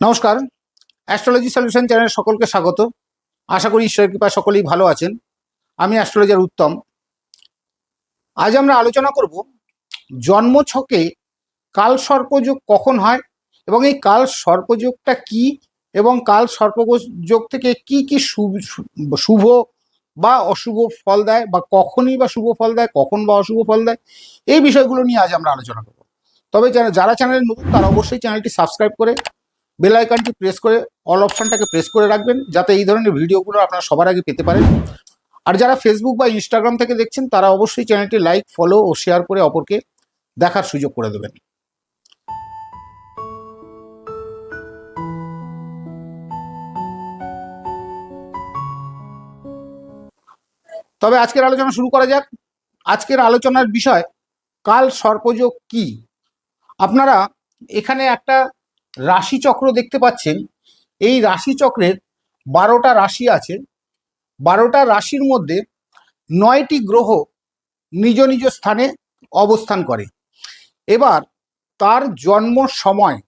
নমস্কার। Astrology solution চ্যানেলে সকলকে স্বাগত। আশা করি ঈশ্বরের কৃপায় সকলেই ভালো আছেন। আমি অ্যাস্ট্রোলজার উত্তম। আজ আমরা আলোচনা করব জন্মছকে কাল সর্পযোগ কখন হয় এবং এই কাল সর্পযোগটা কি এবং কাল সর্পযোগ থেকে কি কি শুভ বা অশুভ ফল দেয় বা কখনই বা শুভ ফল দেয়, কখন বা অশুভ ফল দেয়, এই বিষয়গুলো নিয়ে আজ আমরা আলোচনা করব। তবে যারা চ্যানেলে নতুন তারা অবশ্যই চ্যানেলটি সাবস্ক্রাইব করে বেল আইকনটি প্রেস করে অল অপশনটাকে প্রেস করে রাখবেন, যাতে এই ধরনের ভিডিওগুলো আপনারা সবার আগে পেতে পারেন। আর যারা ফেসবুক বা ইনস্টাগ্রাম থেকে দেখছেন তারা অবশ্যই চ্যানেলটি লাইক, ফলো ও শেয়ার করে অপরকে দেখার সুযোগ করে দেবেন। তবে আজকের আলোচনা শুরু করা যাক। আজকের আলোচনার বিষয় কাল সর্পযোগ কি। আপনারা এখানে একটা রাশিচক্র দেখতে পাচ্ছেন। এই রাশিচক্রের 12টা রাশি আছে। 12টা রাশির মধ্যে 9টি গ্রহ নিজ নিজ স্থানে অবস্থান করে। এবার তার জন্ম সময়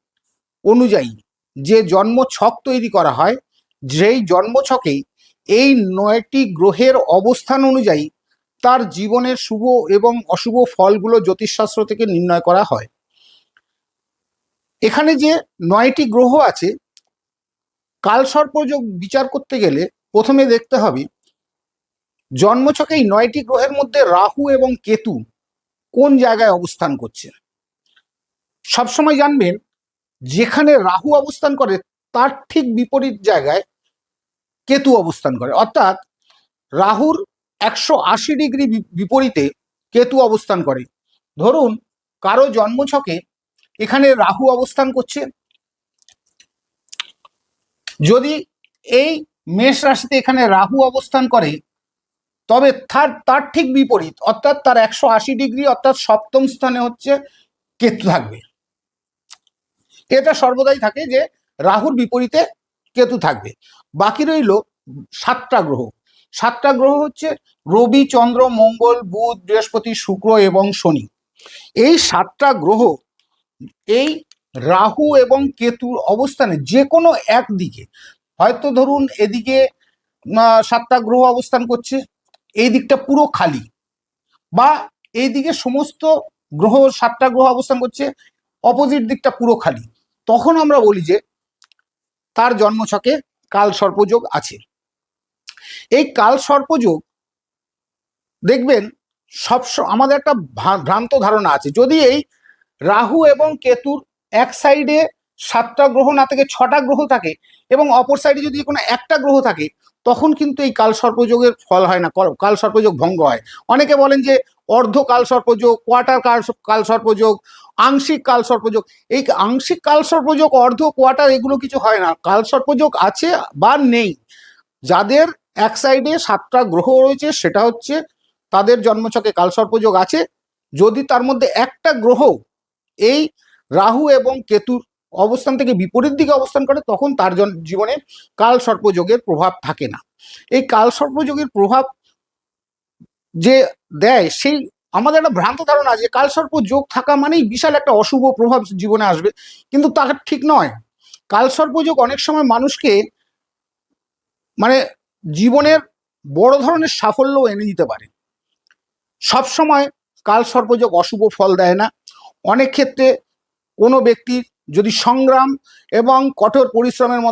অনুযায়ী যে জন্ম ছক তৈরি করা হয়, যেই জন্ম ছকেই এই 9টি গ্রহের অবস্থান অনুযায়ী তার জীবনের শুভ এবং অশুভ ফলগুলো জ্যোতিষশাস্ত্র থেকে নির্ণয় করা হয়। এখানে যে 9টি গ্রহ আছে, কালসর্পযোগ বিচার করতে গেলে প্রথমে দেখতে হবে জন্মছকে এই 9টি গ্রহের মধ্যে রাহু এবং কেতু কোন জায়গায় অবস্থান করছে। সবসময় জানবেন যেখানে রাহু অবস্থান করে তার ঠিক বিপরীত জায়গায় কেতু অবস্থান করে, অর্থাৎ রাহুর 180 ডিগ্রি বিপরীতে কেতু অবস্থান করে। ধরুন কারো জন্মছকে এখানে রাহু অবস্থান করছে, যদি এই মেষ রাশিতে এখানে রাহু অবস্থান করে তবে তার ঠিক বিপরীত অর্থাৎ তার 180 ডিগ্রি অর্থাৎ সপ্তম স্থানে হচ্ছে কেতু থাকবে। এটা সর্বদাই থাকে যে রাহুর বিপরীতে কেতু থাকবে। বাকি রইল 7টা গ্রহ। 7টা গ্রহ হচ্ছে রবি, চন্দ্র, মঙ্গল, বুধ, বৃহস্পতি, শুক্র এবং শনি। এই 7টা গ্রহ এই রাহু এবং কেতুর অবস্থানে যে কোনো একদিকে, হয়তো ধরুন এদিকে 7টা গ্রহ অবস্থান করছে, এই দিকটা পুরো খালি, বা এই দিকে সমস্ত গ্রহ 7টা গ্রহ অবস্থান করছে, অপোজিট দিকটা পুরো খালি, তখন আমরা বলি যে তার জন্মছকে কাল সর্পযোগ আছে। এই কাল সর্পযোগ দেখবেন আমাদের একটা ভ্রান্ত ধারণা আছে, যদি এই রাহু এবং কেতুর এক সাইডে 7টা গ্রহ না থেকে 6টা গ্রহ থাকে এবং অপর সাইডে যদি কোনো একটা গ্রহ থাকে, তখন কিন্তু এই কাল সর্পযোগের ফল হয় না, কাল সর্পযোগ ভঙ্গ হয়। অনেকে বলেন যে অর্ধ কাল সর্পযোগ, কোয়ার্টার কাল সর্পযোগ, আংশিক কাল সর্পযোগ। এই আংশিক কাল সর্পযোগ, অর্ধ, কোয়ার্টার এগুলো কিছু হয় না, কাল সর্পযোগ আছে বা নেই। যাদের এক সাইডে 7টা গ্রহ রয়েছে সেটা হচ্ছে তাদের জন্মছকে কাল সর্পযোগ আছে। যদি তার মধ্যে একটা গ্রহ এই রাহু এবং কেতুর অবস্থান থেকে বিপরীত দিকে অবস্থান করে, তখন তার জীবনে কাল সর্পযোগের প্রভাব থাকে না। এই কাল সর্পযোগের প্রভাব যে দেয়, সেই আমাদের একটা ভ্রান্ত ধারণা যে কাল সর্পযোগ থাকা মানেই বিশাল একটা অশুভ প্রভাব জীবনে আসবে, কিন্তু তা ঠিক নয়। কাল সর্পযোগ অনেক সময় মানুষকে মানে জীবনের বড় ধরনের সাফল্য এনে দিতে পারে। সবসময় কাল সর্পযোগ অশুভ ফল দেয় না। অনেক ক্ষেত্রে কোনো ব্যক্তির যদি সংগ্রাম এবং কঠোর পরিশ্রমের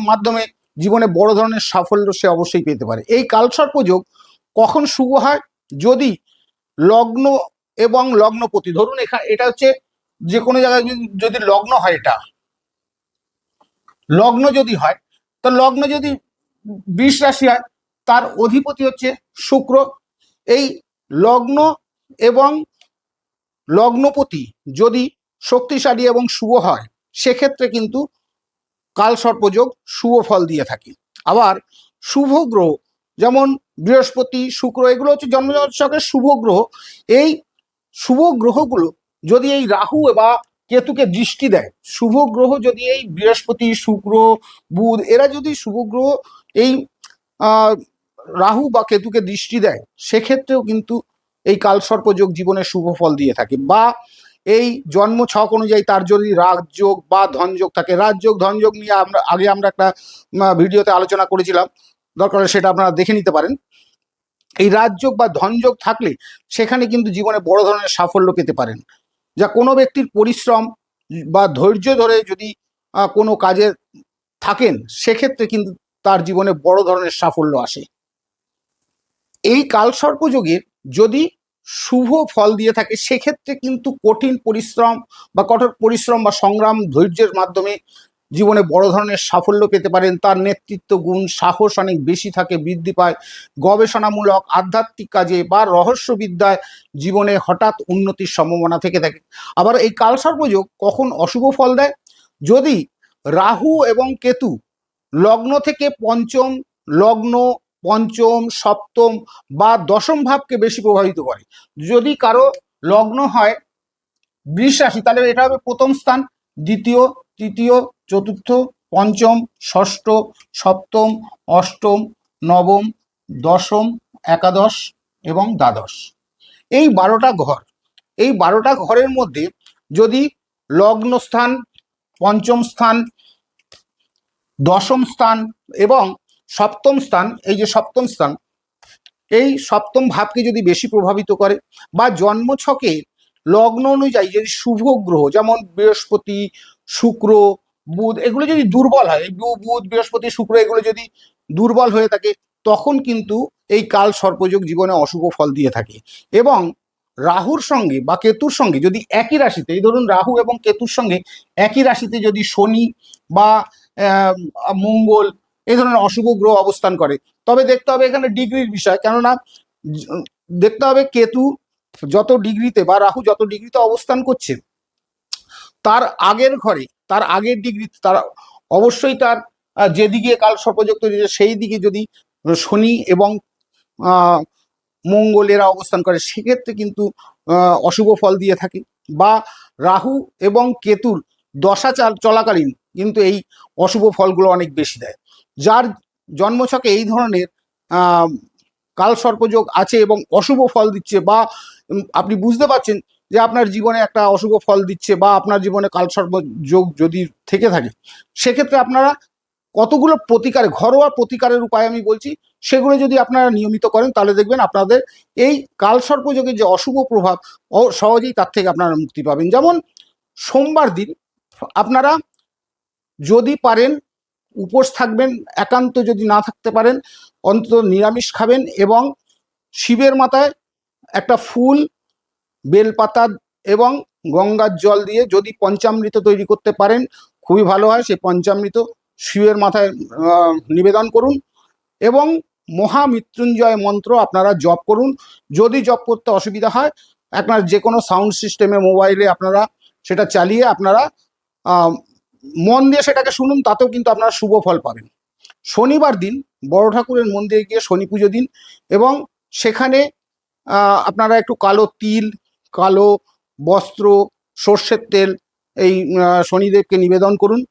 মাধ্যমে জীবনে বড় ধরনের সাফল্য সে অবশ্যই পেতে পারে। এই কালসর্পযোগ কখন শুভ হয়? যদি লগ্ন এবং লগ্নপতি, ধরুন এটা হচ্ছে যে কোনো জায়গায় যদি লগ্ন হয়, এটা লগ্ন যদি হয়, তো লগ্ন যদি বৃষ রাশি হয়, তার অধিপতি হচ্ছে শুক্র। এই লগ্ন এবং লগ্নপতি যদি শক্তিশালী এবং শুভ হয়, সেক্ষেত্রে কিন্তু কাল সর্পযোগ শুভ ফল দিয়ে থাকে। আবার শুভ গ্রহ যেমন বৃহস্পতি, শুক্র, এগুলো হচ্ছে জন্মছকের শুভ গ্রহ। এই শুভ গ্রহগুলো যদি এই রাহু বা কেতুকে দৃষ্টি দেয়, শুভ গ্রহ যদি এই বৃহস্পতি, শুক্র, বুধ, এরা যদি শুভ গ্রহ এই রাহু বা কেতুকে দৃষ্টি দেয়, সেক্ষেত্রেও কিন্তু এই কালসর্পযোগ জীবনে শুভ ফল দিয়ে থাকে। বা এই জন্ম ছক অনুযায়ী তার যদি রাজযোগ বা ধনযোগ থাকে, রাজযোগ ধনযোগ নিয়ে আমরা একটা ভিডিওতে আলোচনা করেছিলাম, দরকার হলে সেটা আপনারা দেখে নিতে পারেন। এই রাজযোগ বা ধনযোগ থাকলে সেখানে কিন্তু জীবনে বড় ধরনের সাফল্য পেতে পারেন, যা কোনো ব্যক্তির পরিশ্রম বা ধৈর্য ধরে যদি কোনো কাজে থাকেন সেক্ষেত্রে কিন্তু তার জীবনে বড় ধরনের সাফল্য আসে। এই কালসর্পযোগের যদি শুভ ফল দিয়ে থাকে সেক্ষেত্রে কিন্তু কঠিন পরিশ্রম বা কঠোর পরিশ্রম বা সংগ্রাম ধৈর্যের মাধ্যমে জীবনে বড় ধরনের সাফল্য পেতে পারেন। তার নেতৃত্ব গুণ সাহস অনেক বেশি থাকে, বৃদ্ধি পায়। গবেষণামূলক আধ্যাত্মিক কাজে বা রহস্যবিদ্যায় জীবনে হঠাৎ উন্নতির সম্ভাবনা থেকে থাকে। আবার এই কালসর্পযোগ কখন অশুভ ফল দেয়? যদি রাহু এবং কেতু লগ্ন থেকে পঞ্চম, লগ্ন, পঞ্চম, সপ্তম বা দশম ভাবকে বেশি প্রভাবিত করে। যদি কারো লগ্ন হয় বৃষ রাশি, তাহলে এটা হবে প্রথম স্থান, দ্বিতীয়, তৃতীয়, চতুর্থ, পঞ্চম, ষষ্ঠ, সপ্তম, অষ্টম, নবম, দশম, একাদশ এবং দ্বাদশ। এই 12টা ঘর, এই 12টা ঘরের মধ্যে যদি লগ্ন স্থান, পঞ্চম স্থান, দশম স্থান এবং সপ্তম স্থান, এই যে সপ্তম স্থান, এই সপ্তম ভাবকে যদি বেশি প্রভাবিত করে বা জন্মছকে লগ্ন অনুযায়ী যদি শুভ গ্রহ যেমন বৃহস্পতি, শুক্র, বুধ এগুলো যদি দুর্বল হয়, বুধ, বৃহস্পতি, শুক্র এগুলো যদি দুর্বল হয়ে থাকে তখন কিন্তু এই কাল সর্পযোগ জীবনে অশুভ ফল দিয়ে থাকে। এবং রাহুর সঙ্গে বা কেতুর সঙ্গে যদি একই রাশিতে, এই ধরুন রাহু এবং কেতুর সঙ্গে একই রাশিতে যদি শনি বা মঙ্গল এই ধরনের অশুভ গ্রহ অবস্থান করে, তবে দেখতে হবে এখানে ডিগ্রির বিষয়, কেননা দেখতে হবে কেতু যত ডিগ্রিতে বা রাহু যত ডিগ্রিতে অবস্থান করছে তার আগের ঘরে, তার আগের ডিগ্রিতে তার অবশ্যই তার যেদিকে কাল সর্পযোগ তৈরি সেই দিকে যদি শনি এবং মঙ্গলেরা অবস্থান করে সেক্ষেত্রে কিন্তু অশুভ ফল দিয়ে থাকে। বা রাহু এবং কেতুর দশা চলাকালীন কিন্তু এই অশুভ ফলগুলো অনেক বেশি দেয়। যার জন্মছকে এই ধরনের কাল সর্পযোগ আছে এবং অশুভ ফল দিচ্ছে, বা আপনি বুঝতে পারছেন যে আপনার জীবনে একটা অশুভ ফল দিচ্ছে বা আপনার জীবনে কাল সর্পযোগ যদি থেকে থাকে, সেক্ষেত্রে আপনারা কতগুলো প্রতিকার, ঘরোয়া প্রতিকারের উপায় আমি বলছি, সেগুলো যদি আপনারা নিয়মিত করেন তাহলে দেখবেন আপনাদের এই কালসর্পযোগের যে অশুভ প্রভাব সহজেই তার থেকে আপনারা মুক্তি পাবেন। যেমন সোমবার দিন আপনারা যদি পারেন উপোস থাকবেন, একান্ত যদি না থাকতে পারেন অন্তত নিরামিষ খাবেন এবং শিবের মাথায় একটা ফুল, বেলপাতা এবং গঙ্গার জল দিয়ে যদি পঞ্চামৃত তৈরি করতে পারেন খুবই ভালো হয়। সেই পঞ্চামৃত শিবের মাথায় নিবেদন করুন এবং মহামৃত্যুঞ্জয় মন্ত্র আপনারা জপ করুন। যদি জপ করতে অসুবিধা হয় আপনার যে কোনো সাউন্ড সিস্টেমে মোবাইলে আপনারা সেটা চালিয়ে আপনারা মন দিয়ে সেটাকে শুনুন, তাতেও কিন্তু আপনারা শুভ ফল পাবেন। শনিবার দিন বড় ঠাকুরের মন্দিরে গিয়ে শনি পুজো দিন এবং সেখানে আপনারা একটু কালো তিল, কালো বস্ত্র, সর্ষের তেল এই শনিদেবকে নিবেদন করুন।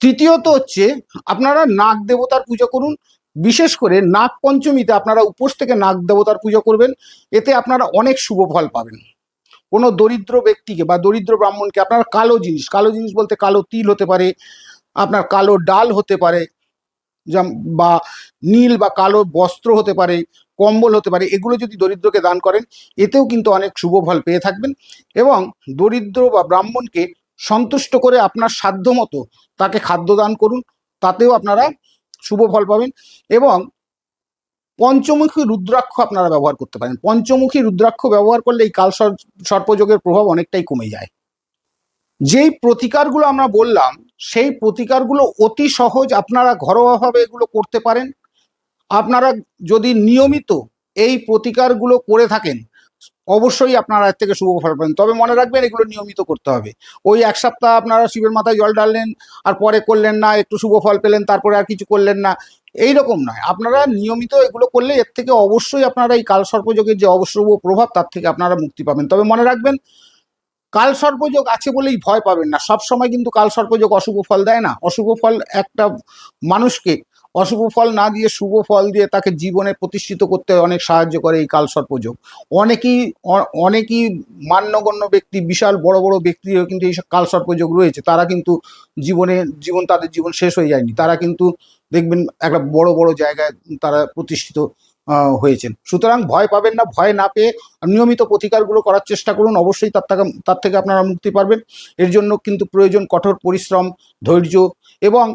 তৃতীয়ত হচ্ছে আপনারা নাগ দেবতার পুজো করুন। বিশেষ করে নাগ পঞ্চমীতে আপনারা উপোস থেকে নাগ দেবতার পুজো করবেন, এতে আপনারা অনেক শুভ ফল পাবেন। কোনো দরিদ্র ব্যক্তিকে বা দরিদ্র ব্রাহ্মণকে আপনারা কালো জিনিস বলতে কালো তিল হতে পারে, আপনার কালো ডাল হতে পারে, বা নীল বা কালো বস্ত্র হতে পারে, কম্বল হতে পারে, এগুলো যদি দরিদ্রকে দান করেন এতেও কিন্তু অনেক শুভ ফল পেয়ে থাকবেন। এবং দরিদ্র বা ব্রাহ্মণকে সন্তুষ্ট করে আপনার সাধ্য মতো তাকে খাদ্য দান করুন, তাতেও আপনারা শুভ ফল পাবেন। এবং পঞ্চমুখী রুদ্রাক্ষ আপনারা ব্যবহার করতে পারেন। পঞ্চমুখী রুদ্রাক্ষ ব্যবহার করলে এই কাল সর্পযোগের প্রভাব অনেকটাই কমে যায়। যেই প্রতিকারগুলো আমরা বললাম সেই প্রতিকারগুলো অতি সহজ, আপনারা ঘরোয়াভাবে এগুলো করতে পারেন। আপনারা যদি নিয়মিত এই প্রতিকারগুলো করে থাকেন অবশ্যই আপনারা এর থেকে শুভ ফল পাবেন। তবে মনে রাখবেন এগুলো নিয়মিত করতে হবে। ওই এক সপ্তাহ আপনারা শিবের মাথায় জল ঢাললেন আর পরে করলেন না, একটু শুভ ফল পেলেন তারপরে আর কিছু করলেন না, এই রকম নয়। আপনারা নিয়মিত এগুলো করলে এর থেকে অবশ্যই আপনারা এই কাল সর্পযোগের যে অশুভ প্রভাব তার থেকে আপনারা মুক্তি পাবেন। তবে মনে রাখবেন কাল সর্পযোগ আছে বলেই ভয় পাবেন না। সব সময় কিন্তু কাল সর্পযোগ অশুভ ফল দেয় না। অশুভ ফল একটা মানুষকে অশুভ ফল না দিয়ে শুভ ফল দিয়ে তাকে জীবনে প্রতিষ্ঠিত করতে অনেক সাহায্য করে এই কালসর্পযোগ। অনেকেই মান্যগণ্য ব্যক্তি, বিশাল বড় বড় ব্যক্তিরও কিন্তু এই কালসর্পযোগ রয়েছে। তারা কিন্তু তাদের জীবন শেষ হয়ে যায়নি, তারা কিন্তু দেখবেন একটা বড় বড় জায়গায় তারা প্রতিষ্ঠিত হয়েছেন। সুতরাং ভয় পাবেন না, ভয় না পেয়ে নিয়মিত প্রতিকারগুলো করার চেষ্টা করুন, অবশ্যই তার থেকে আপনারা মুক্তি পাবেন। এর জন্য কিন্তু প্রয়োজন কঠোর পরিশ্রম, ধৈর্য এবং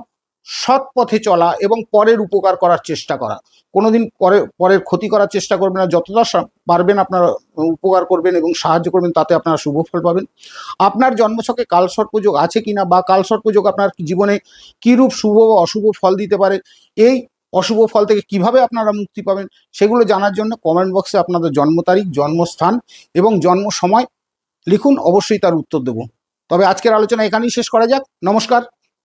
সৎ পথে চলা এবং পরের উপকার করার চেষ্টা করা। কোনোদিন পরের ক্ষতি করার চেষ্টা করবেন না, যতটা পারবেন আপনারা উপকার করবেন এবং সাহায্য করবেন, তাতে আপনারা শুভ ফল পাবেন। আপনার জন্মছকে কালসর্পযোগ আছে কিনা বা কালসর্পযোগ আপনার জীবনে কীরূপ শুভ বা অশুভ ফল দিতে পারে, এই অশুভ ফল থেকে কিভাবে আপনারা মুক্তি পাবেন, সেগুলো জানার জন্য কমেন্ট বক্সে আপনাদের জন্ম তারিখ, জন্মস্থান এবং জন্ম সময় লিখুন, অবশ্যই তার উত্তর দেব। তবে আজকের আলোচনা এখানেই শেষ করা যাক। নমস্কার।